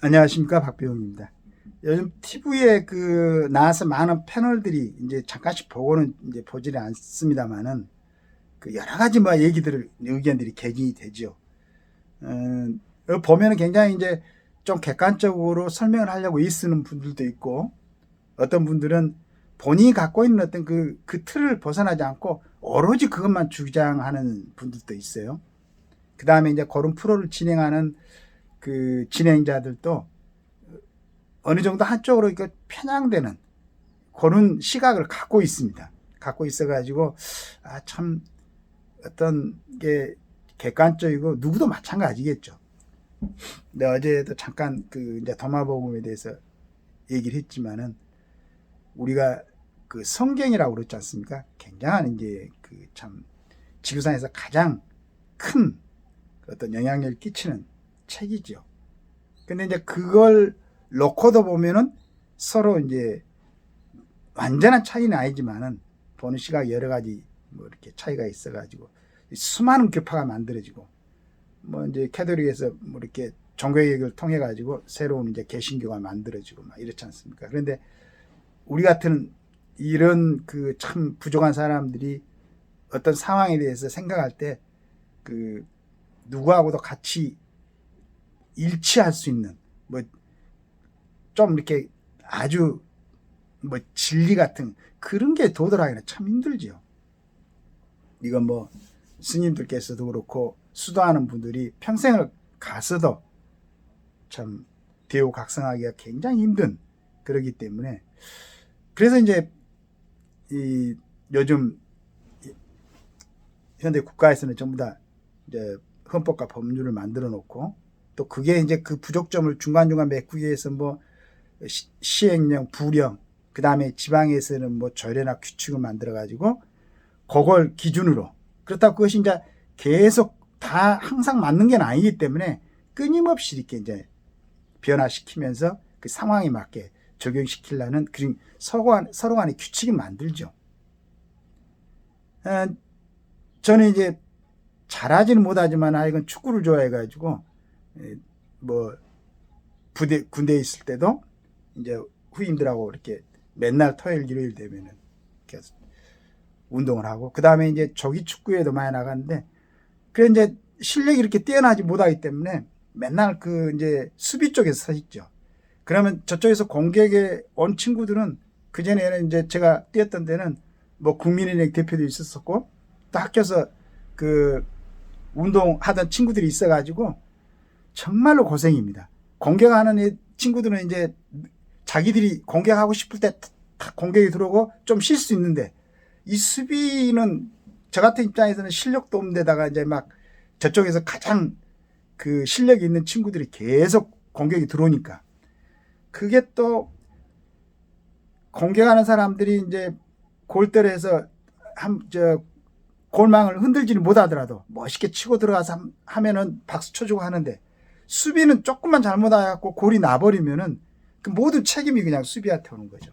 안녕하십니까, 박배용입니다. 요즘 TV에 나와서 많은 패널들이 이제 잠깐씩 보고는 이제 보지는 않습니다만은 여러 가지 얘기들을, 의견들이 개진이 되죠. 보면은 굉장히 이제 좀 객관적으로 설명을 하려고 애쓰는 분들도 있고, 어떤 분들은 본인이 갖고 있는 어떤 그 틀을 벗어나지 않고 오로지 그것만 주장하는 분들도 있어요. 그 다음에 이제 그런 프로를 진행하는 그 진행자들도 어느 정도 한쪽으로 편향되는 그런 시각을 갖고 있습니다. 갖고 있어가지고, 참, 어떤 게 객관적이고, 누구도 마찬가지겠죠. 근데 어제도 잠깐 이제 도마복음에 대해서 얘기를 했지만은, 우리가 성경이라고 그랬지 않습니까? 굉장한 이제 참, 지구상에서 가장 큰 어떤 영향력을 끼치는 책이죠. 근데 이제 그걸 놓고도 보면은 서로 이제 완전한 차이는 아니지만은 보는 시각 여러 가지 이렇게 차이가 있어가지고 수많은 교파가 만들어지고 이제 캐톨릭에서 이렇게 종교개혁을 통해 가지고 새로운 이제 개신교가 만들어지고 이렇지 않습니까? 그런데 우리 같은 이런 참 부족한 사람들이 어떤 상황에 대해서 생각할 때 누구하고도 같이 일치할 수 있는 좀 이렇게 아주 진리 같은 그런 게 도달하기는 참 힘들지요. 이건 스님들께서도 그렇고 수도하는 분들이 평생을 가서도 참 대우각성하기가 굉장히 힘든 그러기 때문에 그래서 이제 요즘 현대 국가에서는 전부 다 이제 헌법과 법률을 만들어 놓고 또 그게 이제 그 부족점을 중간중간 메꾸기 위해서 시행령, 부령, 그 다음에 지방에서는 조례나 규칙을 만들어가지고 그걸 기준으로 그렇다고 그것이 이제 계속 다 항상 맞는 게 아니기 때문에 끊임없이 이렇게 이제 변화시키면서 그 상황에 맞게 적용시키려는 그런 서로 간의 규칙을 만들죠. 저는 이제 잘하지는 못하지만 하여간 축구를 좋아해가지고 군대에 있을 때도 이제 후임들하고 이렇게 맨날 토요일 일요일 되면은 계속 운동을 하고 그 다음에 이제 조기 축구에도 많이 나갔는데 그래 이제 실력이 이렇게 뛰어나지 못하기 때문에 맨날 이제 수비 쪽에서 서 있죠. 그러면 저쪽에서 공격에 온 친구들은 그 전에는 이제 제가 뛰었던 데는 국민은행 대표도 있었었고 또 학교에서 운동하던 친구들이 있어가지고 정말로 고생입니다. 공격하는 친구들은 이제 자기들이 공격하고 싶을 때 공격이 들어오고 좀 쉴 수 있는데 이 수비는 저 같은 입장에서는 실력도 없는 데다가 이제 저쪽에서 가장 실력이 있는 친구들이 계속 공격이 들어오니까 그게 또 공격하는 사람들이 이제 골대로 해서 골망을 흔들지는 못하더라도 멋있게 치고 들어가서 하면은 박수 쳐주고 하는데 수비는 조금만 잘못해갖고 골이 나버리면은 모든 책임이 그냥 수비한테 오는 거죠.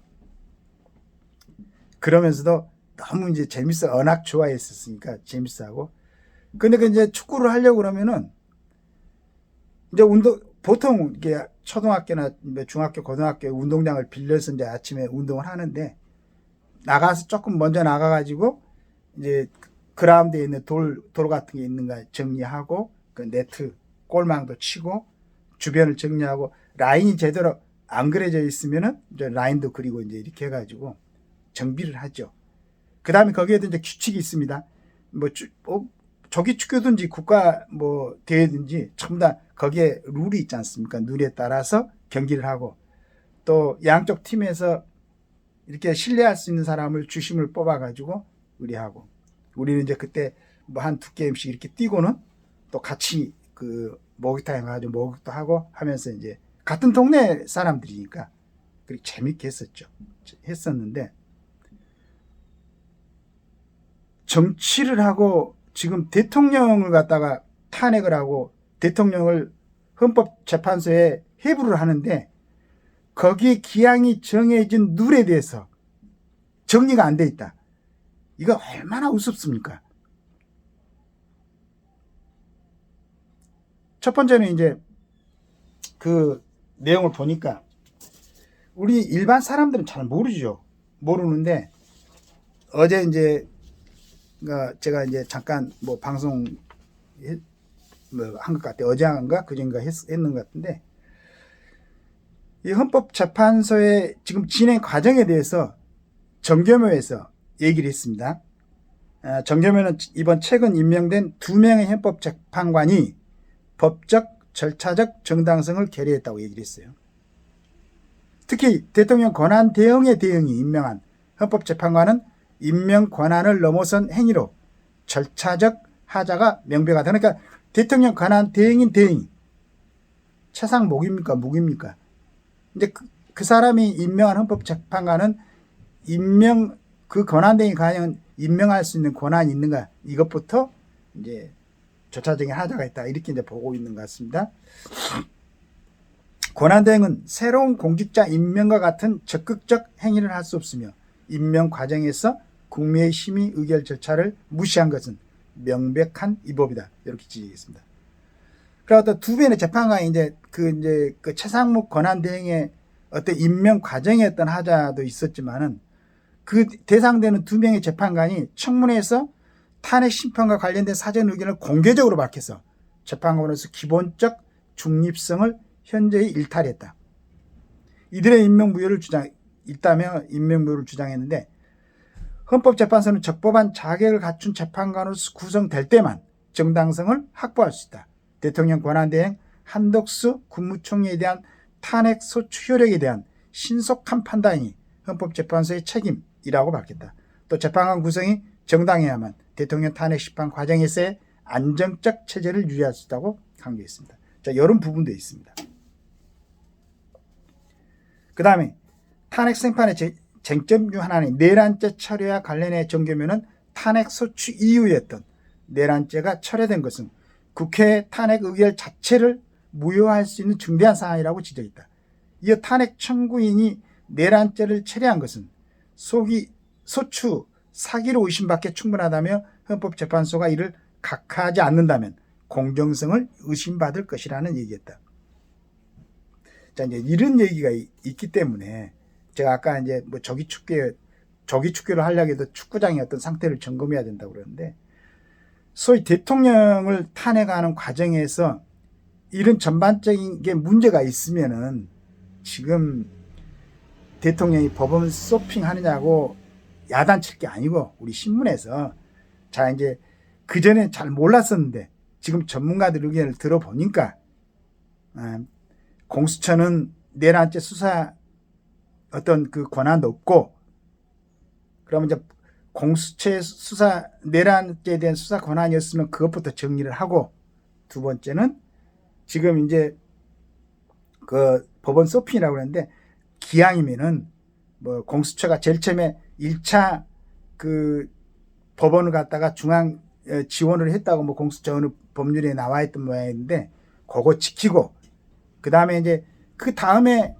그러면서도 너무 이제 워낙 좋아했었으니까 재밌어하고. 근데 이제 축구를 하려고 그러면은 이제 보통 이게 초등학교나 중학교, 고등학교 운동장을 빌려서 이제 아침에 운동을 하는데 나가서 조금 먼저 나가가지고 이제 그라운드에 있는 돌 같은 게 있는가 정리하고 네트 골망도 치고 주변을 정리하고 라인이 제대로 안 그려져 있으면은 이제 라인도 그리고 이제 이렇게 해가지고 정비를 하죠. 그 다음에 거기에도 이제 규칙이 있습니다. 조기 축구든지 국가 대회든지 전부 다 거기에 룰이 있지 않습니까? 룰에 따라서 경기를 하고 또 양쪽 팀에서 이렇게 신뢰할 수 있는 사람을 주심을 뽑아가지고 우리는 이제 그때 한 두 게임씩 이렇게 뛰고는 또 같이 목욕탕에 가가지고 목욕도 하고 하면서 이제 같은 동네 사람들이니까 그렇게 재밌게 했었는데 정치를 하고 지금 대통령을 갖다가 탄핵을 하고 대통령을 헌법재판소에 회부를 하는데 거기에 기한이 정해진 룰에 대해서 정리가 안 돼 있다. 이거 얼마나 우습습니까? 첫 번째는 이제 내용을 보니까 우리 일반 사람들은 잘 모르죠. 모르는데 어제 이제 제가 이제 잠깐 뭐 방송 한 것 같아. 어제인가 그전가 했는 것 같은데 이 헌법재판소의 지금 진행 과정에 대해서 정교묘에서 얘기를 했습니다. 정교묘는 이번 최근 임명된 2명의 헌법재판관이 법적, 절차적 정당성을 결의했다고 얘기를 했어요. 특히 대통령 권한 대행의 대행이 임명한 헌법재판관은 임명 권한을 넘어선 행위로 절차적 하자가 명백하다. 그러니까 대통령 권한 대행인 대행이 최상목입니까? 무기입니까? 이제 그 사람이 임명한 헌법재판관은 그 권한 대행이 과연 임명할 수 있는 권한이 있는가? 이것부터 이제 절차적인 하자가 있다. 이렇게 이제 보고 있는 것 같습니다. 권한 대행은 새로운 공직자 임명과 같은 적극적 행위를 할 수 없으며 임명 과정에서 국민의 심의 의결 절차를 무시한 것은 명백한 위법이다. 이렇게 지적했습니다. 그리고 또 2번의 재판관이 이제 그 최상목 권한 대행의 어떤 임명 과정에 어떤 하자도 있었지만은 그 대상되는 2명의 재판관이 청문회에서 탄핵 심판과 관련된 사전 의견을 공개적으로 밝혀서 재판관으로서 기본적 중립성을 현재히 일탈했다. 이들의 임명무효를 주장했는데 헌법재판소는 적법한 자격을 갖춘 재판관으로서 구성될 때만 정당성을 확보할 수 있다. 대통령 권한대행 한덕수 국무총리에 대한 탄핵 소추 효력에 대한 신속한 판단이 헌법재판소의 책임이라고 밝혔다. 또 재판관 구성이 정당해야만 대통령 탄핵 심판 과정에서의 안정적 체제를 유지할 수 있다고 강조했습니다. 자, 이런 부분도 있습니다. 그 다음에 탄핵 심판의 쟁점 중 하나는 내란죄 철회와 관련해 정교묘는 탄핵 소추 이후였던 내란죄가 철회된 것은 국회 탄핵 의결 자체를 무효할 수 있는 중대한 사안이라고 지적했다. 이어 탄핵 청구인이 내란죄를 철회한 것은 소추 사기로 의심받기에 충분하다며 헌법재판소가 이를 각하하지 않는다면 공정성을 의심받을 것이라는 얘기였다. 자, 이제 이런 얘기가 있기 때문에 제가 아까 이제 뭐 조기 축구를 하려고 해도 축구장의 어떤 상태를 점검해야 된다고 그러는데 소위 대통령을 탄핵하는 과정에서 이런 전반적인 게 문제가 있으면은 지금 대통령이 법원 쇼핑하느냐고 야단칠 게 아니고 우리 신문에서 자 이제 그전에 잘 몰랐었는데 지금 전문가들 의견을 들어보니까 공수처는 내란죄 수사 어떤 그 권한도 없고 그러면 이제 공수처의 수사 내란죄에 대한 수사 권한이었으면 그것부터 정리를 하고 두 번째는 지금 이제 그 법원 쇼핑이라고 그러는데 기왕이면은 뭐 공수처가 제일 처음에 1차 그 법원을 갖다가 중앙 지원을 했다고 뭐 공수처 어느 법률에 나와 있던 모양인데 그거 지키고 그 다음에 이제 그 다음에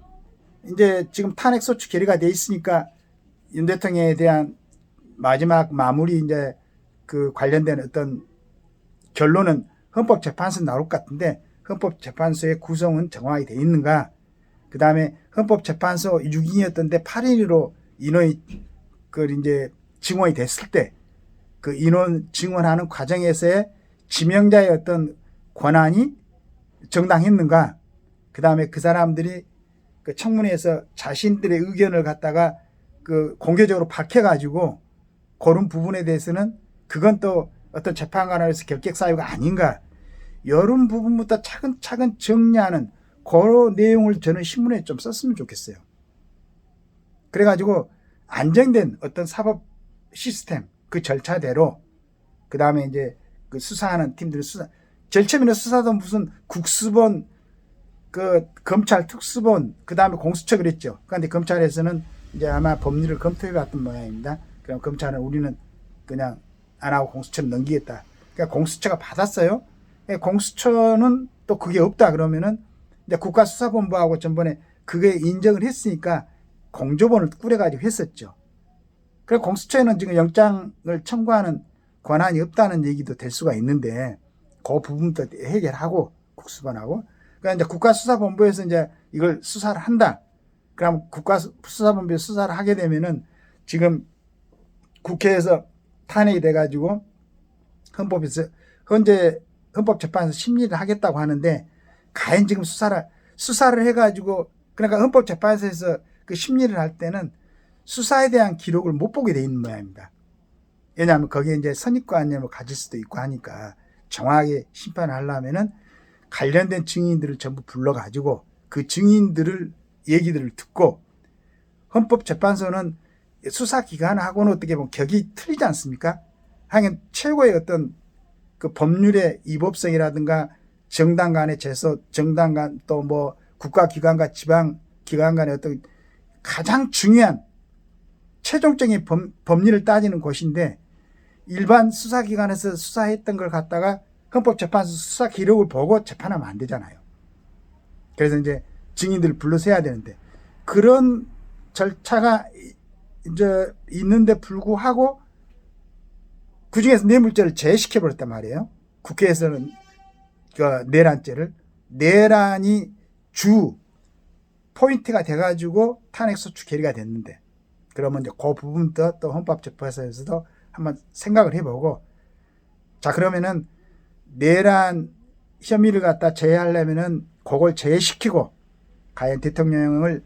이제 지금 탄핵 소추 결의가 돼 있으니까 윤 대통령에 대한 마지막 마무리 이제 그 관련된 어떤 결론은 헌법재판소 나올 것 같은데 헌법재판소의 구성은 정확하게 돼 있는가? 그 다음에 헌법재판소 6인이었던데 8인으로 인원이 그 이제 증원이 됐을 때 그 인원 증원하는 과정에서의 지명자의 어떤 권한이 정당했는가? 그 다음에 그 사람들이 그 청문회에서 자신들의 의견을 갖다가 그 공개적으로 밝혀가지고 그런 부분에 대해서는 그건 또 어떤 재판관으로서 결격 사유가 아닌가? 이런 부분부터 차근차근 정리하는 그런 내용을 저는 신문에 좀 썼으면 좋겠어요. 그래가지고 안정된 어떤 사법 시스템 그 절차대로 그 다음에 이제 그 수사하는 팀들 제일 처음에는 수사도 무슨 국수본 그 검찰 특수본 그 다음에 공수처 그랬죠. 그런데 검찰에서는 이제 아마 법률을 검토해 봤던 모양입니다. 그럼 검찰은 우리는 그냥 안 하고 공수처를 넘기겠다. 그러니까 공수처가 받았어요. 공수처는 또 그게 없다 그러면은 이제 국가수사본부하고 전번에 그게 인정을 했으니까 공조본을 꾸려가지고 했었죠. 그래서 공수처에는 지금 영장을 청구하는 권한이 없다는 얘기도 될 수가 있는데 그 부분도 해결하고 국수본하고 그러니까 이제 국가수사본부에서 이제 이걸 수사를 한다. 그럼 국가수사본부에서 수사를 하게 되면은 지금 국회에서 탄핵이 돼가지고 헌법재판에서 심리를 하겠다고 하는데 과연 지금 수사를 해가지고 그러니까 헌법재판소에서 그 심리를 할 때는 수사에 대한 기록을 못 보게 돼 있는 모양입니다. 왜냐하면 거기에 이제 선입관념을 가질 수도 있고 하니까 정확하게 심판을 하려면은 관련된 증인들을 전부 불러가지고 그 증인들을 얘기들을 듣고 헌법재판소는 수사기관하고는 어떻게 보면 격이 틀리지 않습니까? 하긴 최고의 어떤 그 법률의 위법성이라든가 정당 간의 정당 간 또 뭐 국가기관과 지방기관 간의 어떤 가장 중요한 최종적인 법리를 따지는 곳인데 일반 수사기관에서 수사했던 걸 갖다가 헌법재판소 수사 기록을 보고 재판하면 안 되잖아요. 그래서 이제 증인들을 불러서 해야 되는데 그런 절차가 이제 있는데 불구하고 그중에서 뇌물죄를 제외시켜버렸단 말이에요. 국회에서는 그 내란이 주 포인트가 돼가지고 탄핵소추 결의가 됐는데 그러면 이제 그 부분도 또 헌법재판소에서도 한번 생각을 해보고 자 그러면은 내란 혐의를 갖다 제외하려면은 그걸 제외시키고 과연 대통령을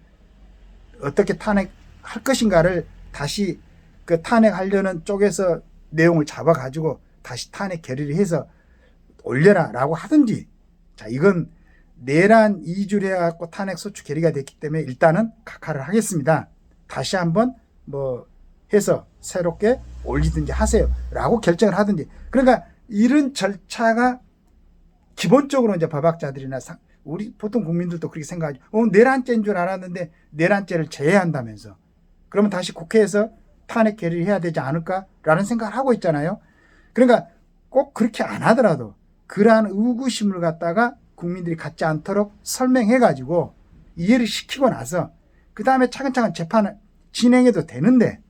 어떻게 탄핵할 것인가를 다시 그 탄핵하려는 쪽에서 내용을 잡아가지고 다시 탄핵 결의를 해서 올려라라고 하든지 자 이건 내란 이주를 해갖고 탄핵 소추 결의가 됐기 때문에 일단은 각하를 하겠습니다. 다시 한번 뭐 해서 새롭게 올리든지 하세요 라고 결정을 하든지 그러니까 이런 절차가 기본적으로 이제 법학자들이나 우리 보통 국민들도 그렇게 생각하죠. 내란죄인 줄 알았는데 내란죄를 제외한다면서 그러면 다시 국회에서 탄핵 결의를 해야 되지 않을까라는 생각을 하고 있잖아요. 그러니까 꼭 그렇게 안 하더라도 그러한 의구심을 갖다가 국민들이 갖지 않도록 설명해가지고 이해를 시키고 나서 그 다음에 차근차근 재판을 진행해도 되는데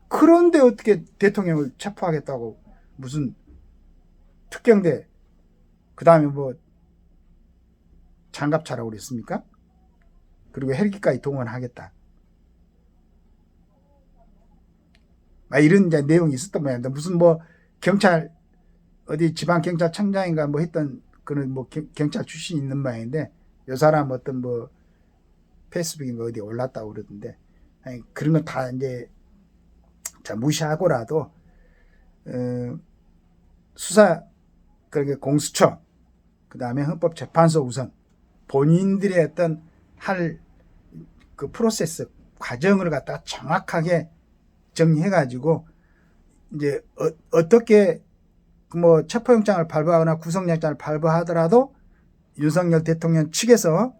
그런데 어떻게 대통령을 체포하겠다고 무슨 특경대 그 다음에 뭐 장갑차라고 그랬습니까? 그리고 헬기까지 동원하겠다. 이런 이제 내용이 있었던 모양인데 무슨 뭐 경찰 어디 지방경찰청장인가 뭐 했던 그런 뭐 경찰 출신이 있는 모양인데 요 사람 어떤 뭐 페이스북인가 어디에 올랐다고 그러던데 아니 그런 건 다 이제 자 무시하고라도 수사 그러니까 공수처 그 다음에 헌법재판소 우선 본인들의 어떤 할 그 프로세스 과정을 갖다가 정확하게 정리해가지고 이제 어떻게 뭐 체포영장을 발부하거나 구속영장을 발부하더라도 윤석열 대통령 측에서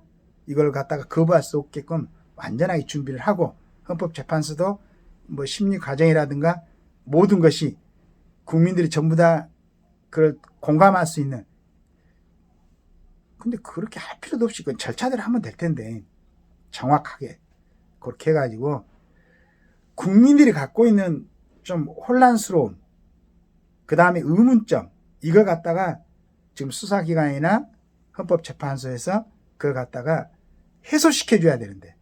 이걸 갖다가 거부할 수 없게끔 완전하게 준비를 하고 헌법재판소도 뭐 심리 과정이라든가 모든 것이 국민들이 전부 다 그걸 공감할 수 있는 근데 그렇게 할 필요도 없이 그 절차대로 하면 될 텐데 정확하게 그렇게 해가지고 국민들이 갖고 있는 좀 혼란스러움 그 다음에 의문점 이걸 갖다가 지금 수사기관이나 헌법재판소에서 그걸 갖다가 해소시켜줘야 되는데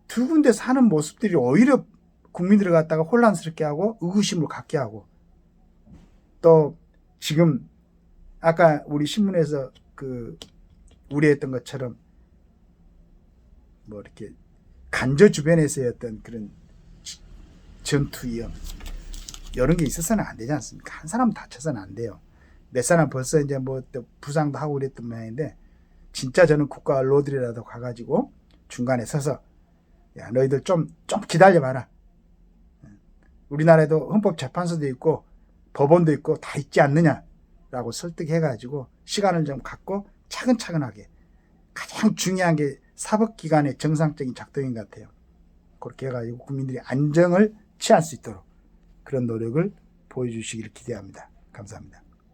두 군데서 하는 모습들이 오히려 국민들을 갖다가 혼란스럽게 하고 의구심을 갖게 하고 또 지금 아까 우리 신문에서 그 우려했던 것처럼 뭐 이렇게 간저 주변에서의 어떤 그런 전투 위험 이런 게 있어서는 안 되지 않습니까? 한 사람 다쳐서는 안 돼요. 몇 사람 벌써 이제 뭐 부상도 하고 그랬던 모양인데 진짜 저는 국가 언론들이라도 가가지고 중간에 서서 야 너희들 좀 기다려봐라. 우리나라에도 헌법재판소도 있고 법원도 있고 다 있지 않느냐라고 설득해가지고 시간을 좀 갖고 차근차근하게 가장 중요한 게 사법기관의 정상적인 작동인 것 같아요. 그렇게 해가지고 국민들이 안정을 취할 수 있도록 그런 노력을 보여주시기를 기대합니다. 감사합니다.